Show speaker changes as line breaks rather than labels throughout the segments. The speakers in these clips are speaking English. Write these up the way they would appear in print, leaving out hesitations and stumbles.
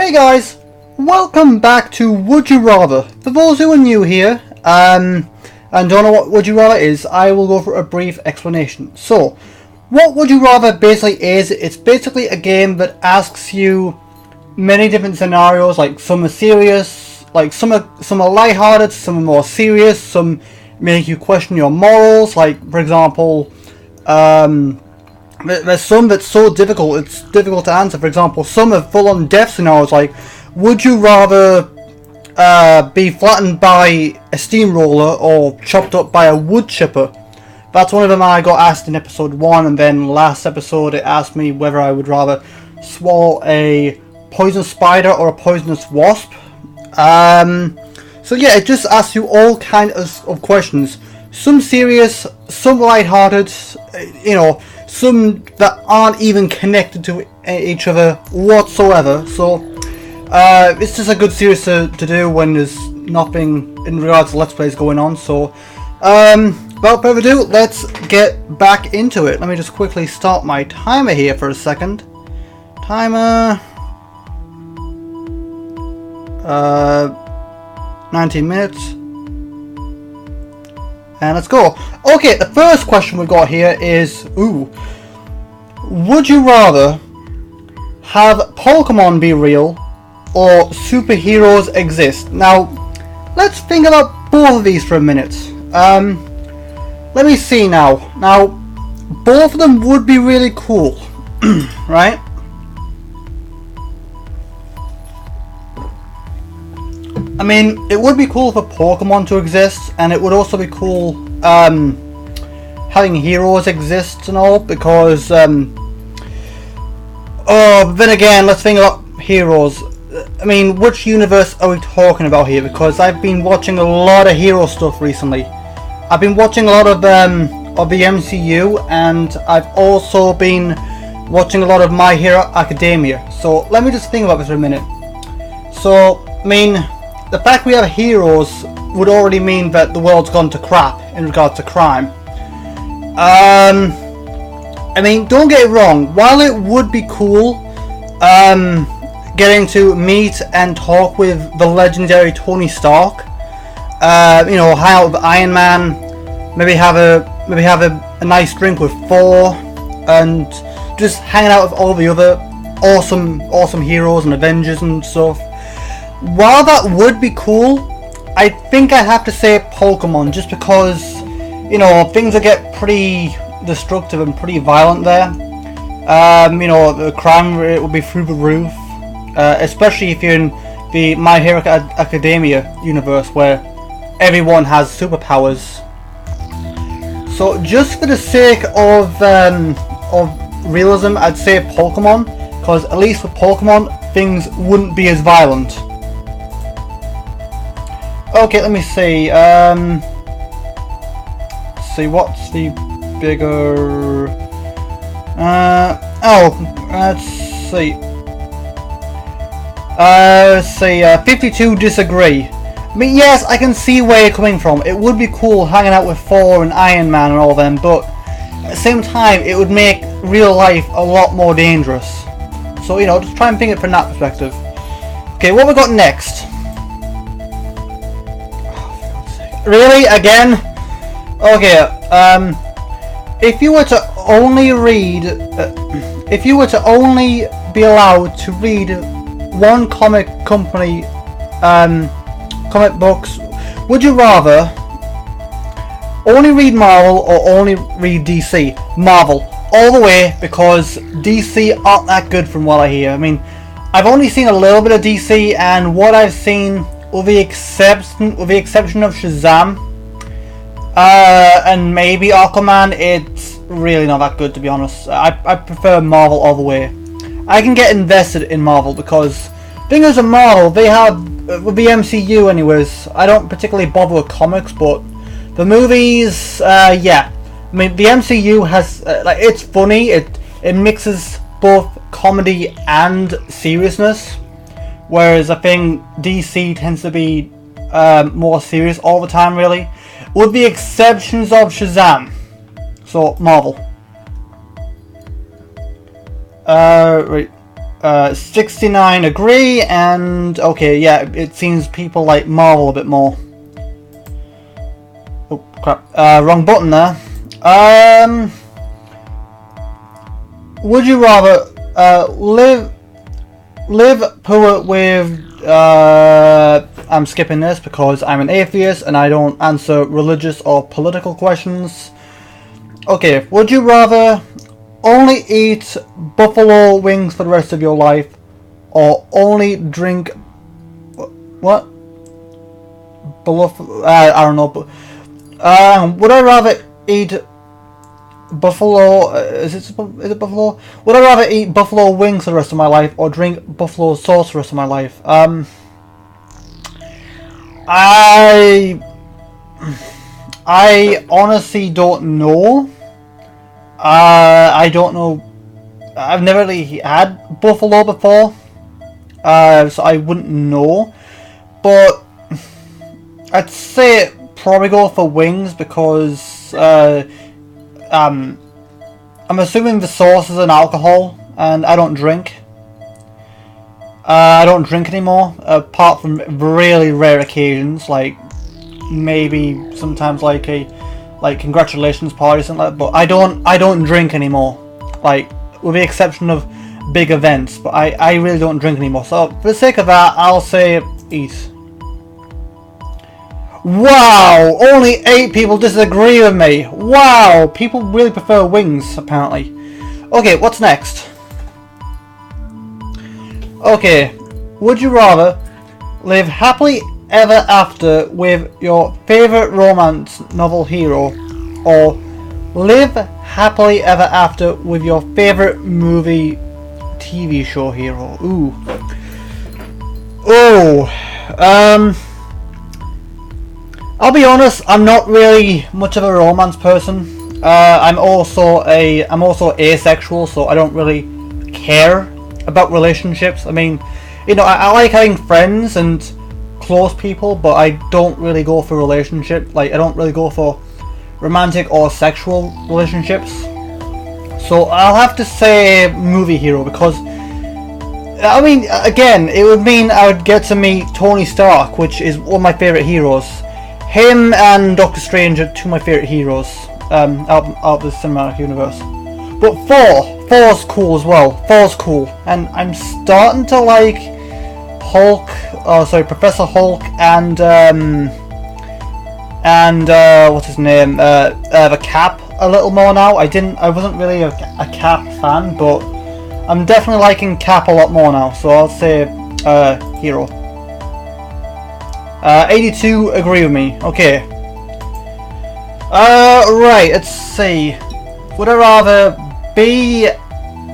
Hey guys, welcome back to Would You Rather. For those who are new here and don't know what Would You Rather is, I will go for a brief explanation. So, what Would You Rather basically is, it's basically a game that asks you many different scenarios, like some are serious, like some are lighthearted, some are more serious, some make you question your morals, like for example, there's some that's so difficult, it's difficult to answer. For example, some are full-on death scenarios, like, would you rather be flattened by a steamroller or chopped up by a wood chipper? That's one of them I got asked in episode 1, and then last episode it asked me whether I would rather swallow a poisonous spider or a poisonous wasp. So yeah, it just asks you all kinds of questions. Some serious, some lighthearted, you know, some that aren't even connected to each other whatsoever. So it's just a good series to do when there's nothing in regards to Let's Plays going on. So without further ado, let's get back into it. Let me just quickly start my timer here for a second. Timer 19 minutes. And let's go. Okay, the first question we've got here is, would you rather have Pokemon be real or superheroes exist? Now, let's think about both of these for a minute. Let me see now. Now, both of them would be really cool, right? I mean, it would be cool for Pokemon to exist, and it would also be cool having heroes exist and all, because but then again, let's think about heroes. I mean, which universe are we talking about here? Because I've been watching a lot of hero stuff recently. I've been watching a lot of the MCU, and I've also been watching a lot of My Hero Academia. So let me just think about this for a minute. So, I mean, the fact we have heroes would already mean that the world's gone to crap in regards to crime. I mean, don't get it wrong, while it would be cool getting to meet and talk with the legendary Tony Stark, you know, hang out with Iron Man, maybe have a nice drink with Thor, and just hanging out with all the other awesome heroes and Avengers and stuff. While that would be cool, I think I'd have to say Pokemon, just because, you know, things will get pretty destructive and pretty violent there. You know, the crime rate will be through the roof, especially if you're in the My Hero Academia universe where everyone has superpowers. So just for the sake of realism, I'd say Pokemon, because at least with Pokemon, things wouldn't be as violent. Okay, let me see. See what's the bigger. Let's see. Let's see. 52 disagree. I mean, yes, I can see where you're coming from. It would be cool hanging out with Thor and Iron Man and all them, but at the same time, it would make real life a lot more dangerous. So, you know, just try and think it from that perspective. Okay, what we got next? Really? Again? Okay, if you were to only read, if you were to only be allowed to read one comic company, comic books, would you rather only read Marvel or only read DC? Marvel, all the way, because DC aren't that good from what I hear. I mean, I've only seen a little bit of DC, and what I've seen, with the exception of Shazam and maybe Aquaman, it's really not that good, to be honest. I prefer Marvel all the way. I can get invested in Marvel because things of Marvel, they have with the MCU anyways. I don't particularly bother with comics, but the movies, yeah. I mean, the MCU has like, it's funny. It mixes both comedy and seriousness. Whereas I think DC tends to be more serious all the time, really. With the exceptions of Shazam. So, Marvel. Right. 69 agree, and okay, yeah, it seems people like Marvel a bit more. Oh crap! Wrong button there. Would you rather live poor with? I'm skipping this because I'm an atheist and I don't answer religious or political questions. Okay, would you rather only eat buffalo wings for the rest of your life, or only drink what? I don't know. Would I rather eat buffalo? Is it buffalo? Would I rather eat buffalo wings for the rest of my life, or drink buffalo sauce for the rest of my life? I honestly don't know. I don't know. I've never really had buffalo before, so I wouldn't know. But I'd say probably go for wings because I'm assuming the sauce is an alcohol, and I don't drink. I don't drink anymore, apart from really rare occasions, like maybe sometimes like congratulations party or something like that. But I don't drink anymore, like with the exception of big events. But I really don't drink anymore. So for the sake of that, I'll say eat. Wow, only 8 people disagree with me. Wow, people really prefer wings apparently. Okay, what's next? Okay, would you rather live happily ever after with your favourite romance novel hero, or live happily ever after with your favourite movie TV show hero? Ooh. Oh. I'll be honest, I'm not really much of a romance person. I'm also asexual, so I don't really care about relationships. I mean, you know, I like having friends and close people, but I don't really go for relationships. Like, I don't really go for romantic or sexual relationships. So I'll have to say movie hero, because I mean, again, it would mean I would get to meet Tony Stark, which is one of my favourite heroes. Him and Doctor Strange are 2 of my favourite heroes out of the cinematic universe. But Thor's cool as well. Thor's cool, and I'm starting to like Hulk. Oh, sorry, Professor Hulk and what's his name? The Cap a little more now. I wasn't really a Cap fan, but I'm definitely liking Cap a lot more now. So I'll say hero. 82 agree with me. Okay. Right. Let's see. Would I rather be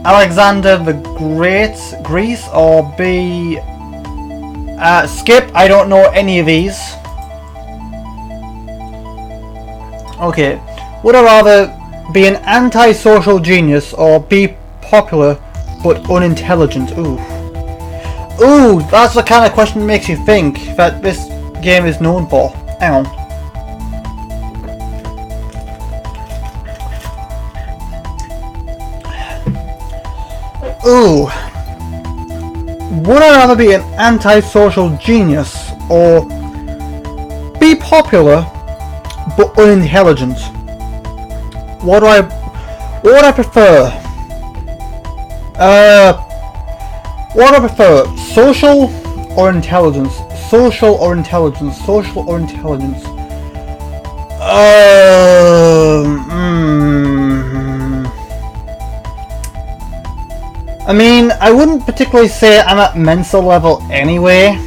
Alexander the Great, or be skip? I don't know any of these. Okay. Would I rather be an antisocial genius, or be popular but unintelligent? Ooh. Ooh, that's the kind of question that makes you think that this game is known for. Hang on. Ooh. Would I rather be an antisocial genius, or be popular but unintelligent? What would I prefer? What do I prefer? Social or intelligence? Social or intelligence? Social or intelligence? I mean, I wouldn't particularly say I'm at Mensa level anyway.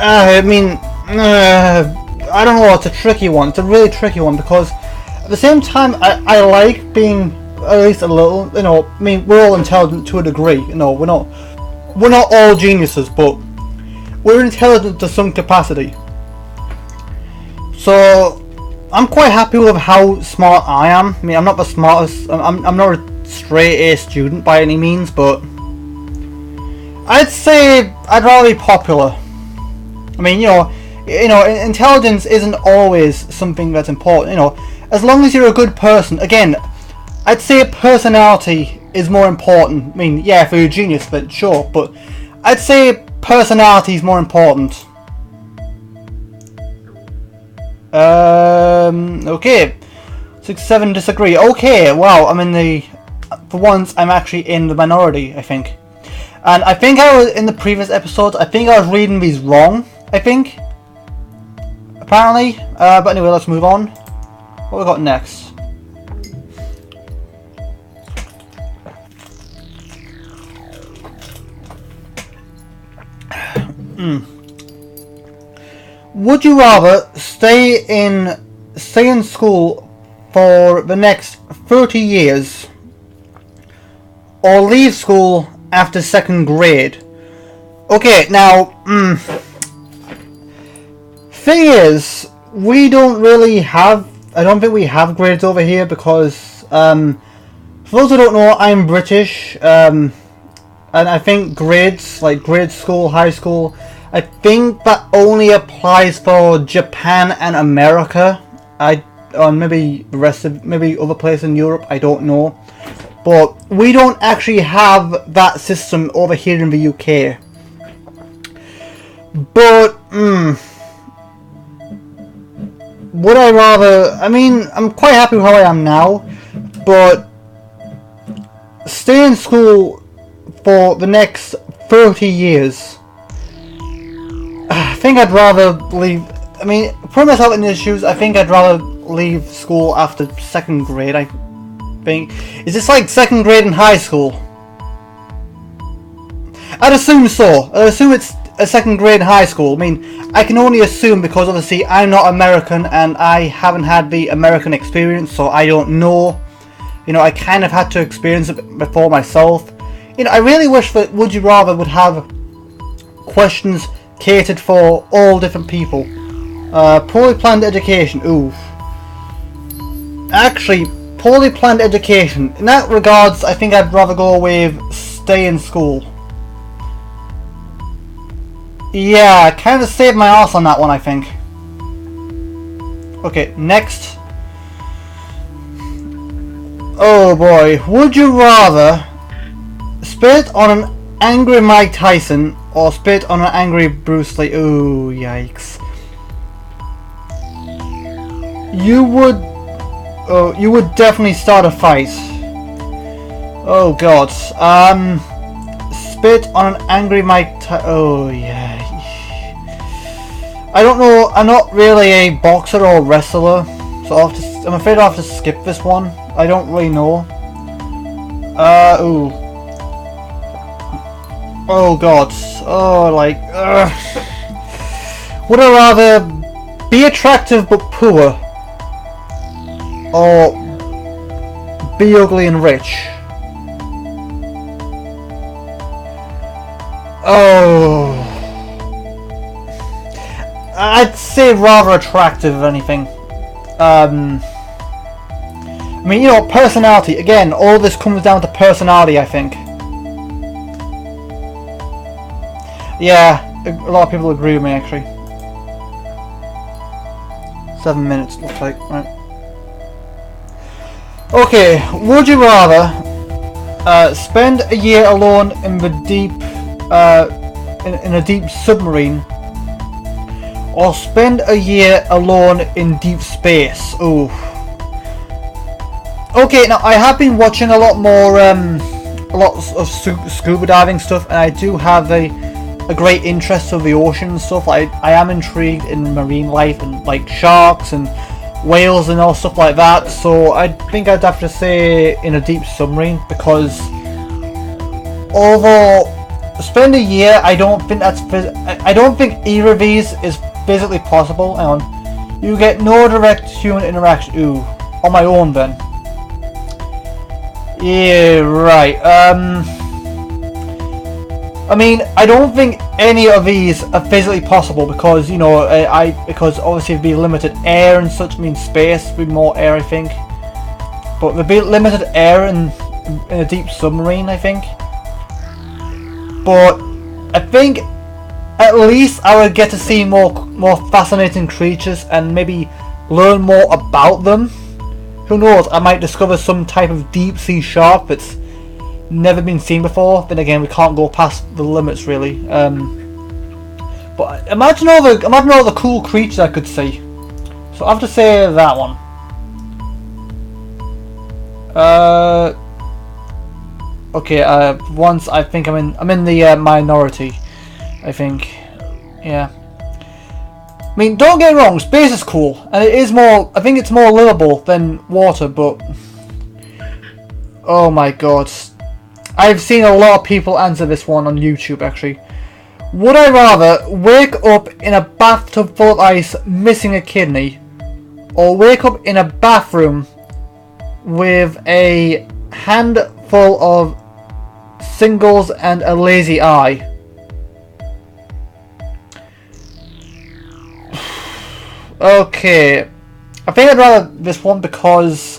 I mean, I don't know, it's a tricky one. It's a really tricky one, because at the same time, I like being at least a little, you know, I mean, we're all intelligent to a degree, you know, we're not all geniuses, but we're intelligent to some capacity. So, I'm quite happy with how smart I am. I mean, I'm not the smartest, I'm not a straight A student by any means, but I'd say I'd rather be popular. I mean, you know, You know, intelligence isn't always something that's important. You know, as long as you're a good person. Again, I'd say personality is more important. I mean, yeah, if you're a genius, then sure, but I'd say personality is more important. Okay. 6-7 disagree. Okay, wow, I'm in the... For once, I'm actually in the minority, I think. And I think I was, in the previous episodes, I think I was reading these wrong, I think. Apparently. But anyway, let's move on. What we got next? Would you rather stay in school for the next 30 years or leave school after 2nd grade? Okay, now, thing is, we don't really have, I don't think we have grades over here because, for those who don't know, I'm British, and I think grades, like grade school, high school, I think that only applies for Japan and America. Or maybe the rest of, maybe other places in Europe, I don't know. But we don't actually have that system over here in the UK. But, would I rather, I mean, I'm quite happy with how I am now, but stay in school for the next 30 years. I think I'd rather leave, I mean, put myself in these shoes, I think I'd rather leave school after 2nd grade, I think. Is this like 2nd grade in high school? I'd assume so. I'd assume it's a 2nd grade in high school. I mean, I can only assume because obviously I'm not American and I haven't had the American experience, so I don't know. You know, I kind of had to experience it before myself. You know, I really wish that Would You Rather would have questions catered for all different people. Poorly planned education. Ooh. Actually, poorly planned education. In that regards, I think I'd rather go with stay in school. Yeah, I kind of saved my ass on that one, I think. Okay, next. Oh boy. Would you rather spit on an angry Mike Tyson or spit on an angry Bruce Lee? Ooh, yikes. You would definitely start a fight. Oh god. Spit on an angry Mike Tyson. Oh yeah. I don't know. I'm not really a boxer or wrestler, so I'm afraid I'll have to skip this one. I don't really know. Ooh. Oh god. Oh, like. Would I rather be attractive but poor, or be ugly and rich? Oh. I'd say rather attractive, if anything. I mean, you know, personality. Again, all this comes down to personality, I think. Yeah, a lot of people agree with me, actually. 7 minutes, looks like, right. Okay, would you rather spend a year alone in the deep, in a deep submarine, or spend a year alone in deep space? Ooh. Okay, now I have been watching a lot more, a lot of scuba diving stuff, and I do have a great interest of the ocean and stuff. I am intrigued in marine life and like sharks and whales and all stuff like that. So I think I'd have to say in a deep submarine, because although spend a year, I don't think either of these is physically possible. Hang on, you get no direct human interaction. Ooh, on my own then. Yeah, right. I mean, I don't think any of these are physically possible because, you know, because obviously it'd be limited air and such. I mean, space would be more air, I think. But there'd be limited air in a deep submarine, I think. But I think at at least I would get to see more fascinating creatures and maybe learn more about them. Who knows, I might discover some type of deep sea shark that's never been seen before. Then again, we can't go past the limits really. But imagine all the cool creatures I could see. So I have to say that one. Okay. Once I think I'm in the minority. I think, yeah. I mean, don't get me wrong, space is cool, and it is more. I think it's more livable than water, but oh my god, I've seen a lot of people answer this one on YouTube. Actually, would I rather wake up in a bathtub full of ice, missing a kidney, or wake up in a bathroom with a handful of singles and a lazy eye? Okay, I think I'd rather this one because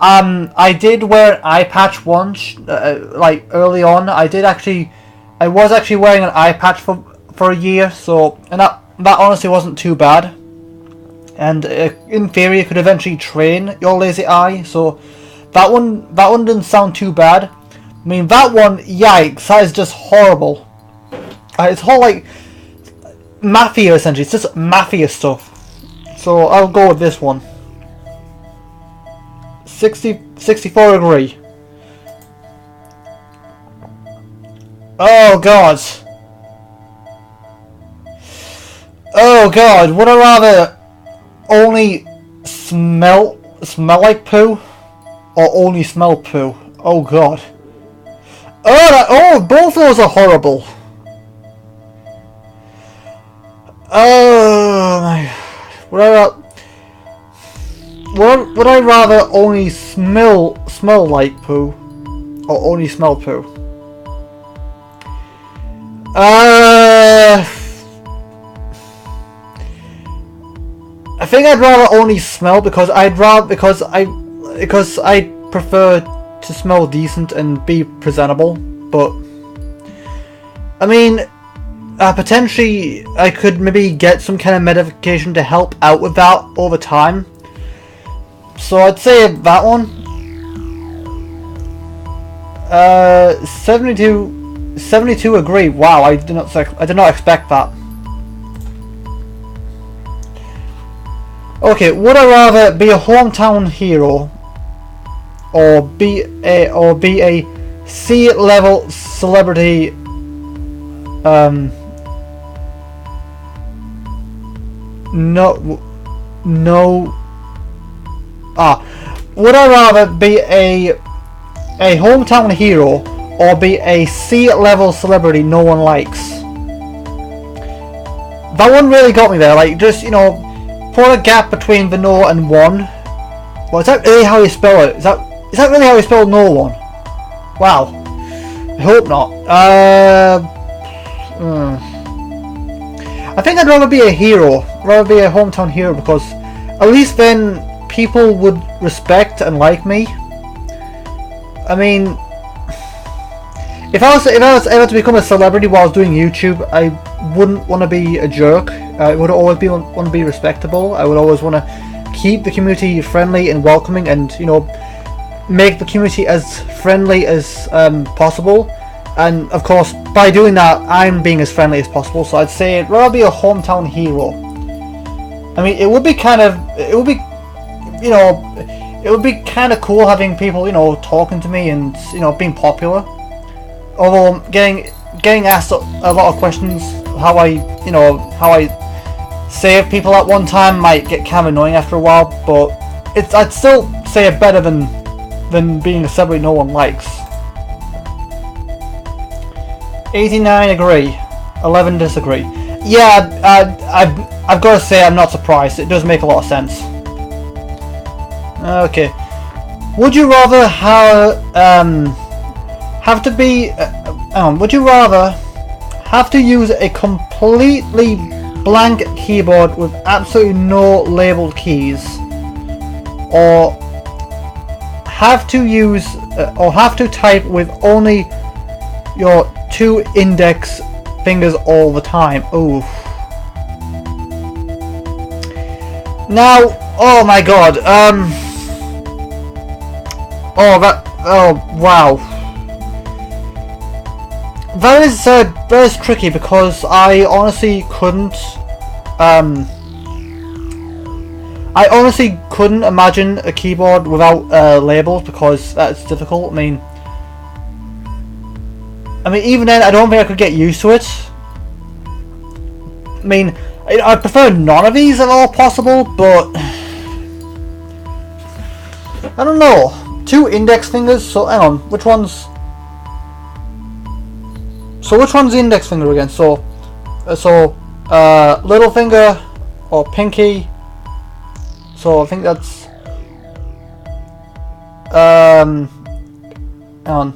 I did wear an eye patch once, like early on. I was actually wearing an eye patch for a year, so and that honestly wasn't too bad. And in theory, it could eventually train your lazy eye. So that one didn't sound too bad. I mean, that one, yikes, that is just horrible. It's all like mafia essentially. It's just mafia stuff. So I'll go with this one. 64 agree. Oh god. Oh god, would I rather only smell like poo or only smell poo? Oh god. Oh, both of those are horrible. Oh my. Would I rather only smell like poo or only smell poo? I think I'd rather only smell because I prefer to smell decent and be presentable. But I mean, potentially I could maybe get some kind of medication to help out with that over time. So I'd say that one. 72 agree. Wow, I did not expect that. Okay, would I rather be a hometown hero or be a C-level celebrity? Would I rather be a hometown hero or be a C-level celebrity no one likes? That one really got me there. Like, just, you know, put a gap between the no and one. Well, is that really how you spell it? Is that really how you spell no one? Wow. I hope not. I think I'd rather be a hero, rather be a hometown hero, because at least then people would respect and like me. I mean, if I was ever to become a celebrity while I was doing YouTube, I wouldn't want to be a jerk. I would always want to be respectable. I would always want to keep the community friendly and welcoming, and, you know, make the community as friendly as possible. And of course, by doing that, I'm being as friendly as possible. So I'd say I'd rather be a hometown hero. I mean, it would be kind of cool having people, you know, talking to me and, you know, being popular. Although getting asked a lot of questions, how I save people at one time might get kind of annoying after a while. But I'd still say it better than being a celebrity no one likes. 89 agree, 11 disagree. Yeah, I've got to say I'm not surprised. It does make a lot of sense. Okay, would you rather would you rather have to use a completely blank keyboard with absolutely no labeled keys, or have to type with only your two index fingers all the time. Ooh. Now, oh my god, oh wow. That is tricky because I honestly couldn't imagine a keyboard without labels, because that's difficult. I mean even then I don't think I could get used to it. I mean, I prefer none of these at all possible, but I don't know. 2 index fingers, so hang on, which one's the index finger again? So little finger or pinky. So I think that's hang on.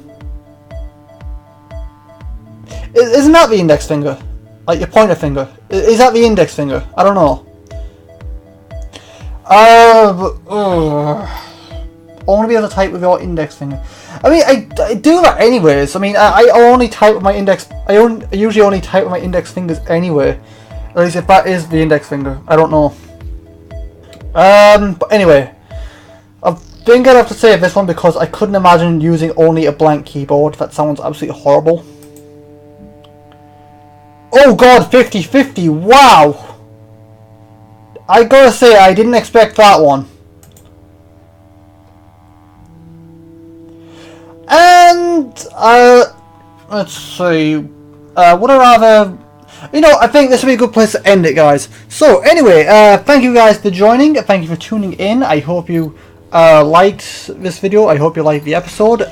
Isn't that the index finger? Like your pointer finger? Is that the index finger? I don't know. Only be able to type with your index finger. I mean, I do that anyways. I mean, I only type with my index. I usually only type with my index fingers anyway. At least if that is the index finger. I don't know. But anyway, I think I'd have to say this one because I couldn't imagine using only a blank keyboard. That sounds absolutely horrible. Oh god, 50-50, wow! I gotta say, I didn't expect that one. And, let's see, would I rather... You know, I think this would be a good place to end it, guys. So, anyway, thank you guys for joining, thank you for tuning in. I hope you liked this video, I hope you liked the episode.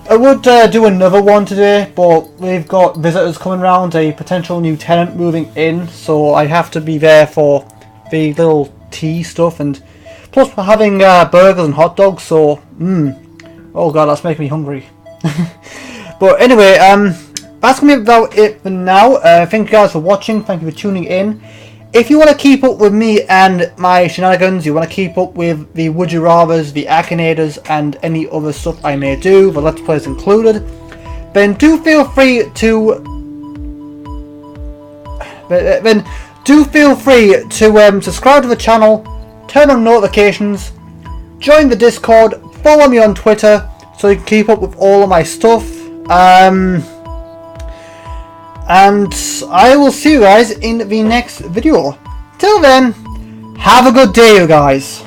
I would do another one today, but we've got visitors coming around, a potential new tenant moving in, so I have to be there for the little tea stuff, and plus we're having burgers and hot dogs, so oh god, that's making me hungry. But anyway, that's gonna be about it for now. Thank you guys for watching, thank you for tuning in. If you want to keep up with me and my shenanigans, you want to keep up with the Would You Rathers, the Akinators, and any other stuff I may do, the Let's Plays included, then do feel free to subscribe to the channel, turn on notifications, join the Discord, follow me on Twitter so you can keep up with all of my stuff. And I will see you guys in the next video. Till then, have a good day, you guys.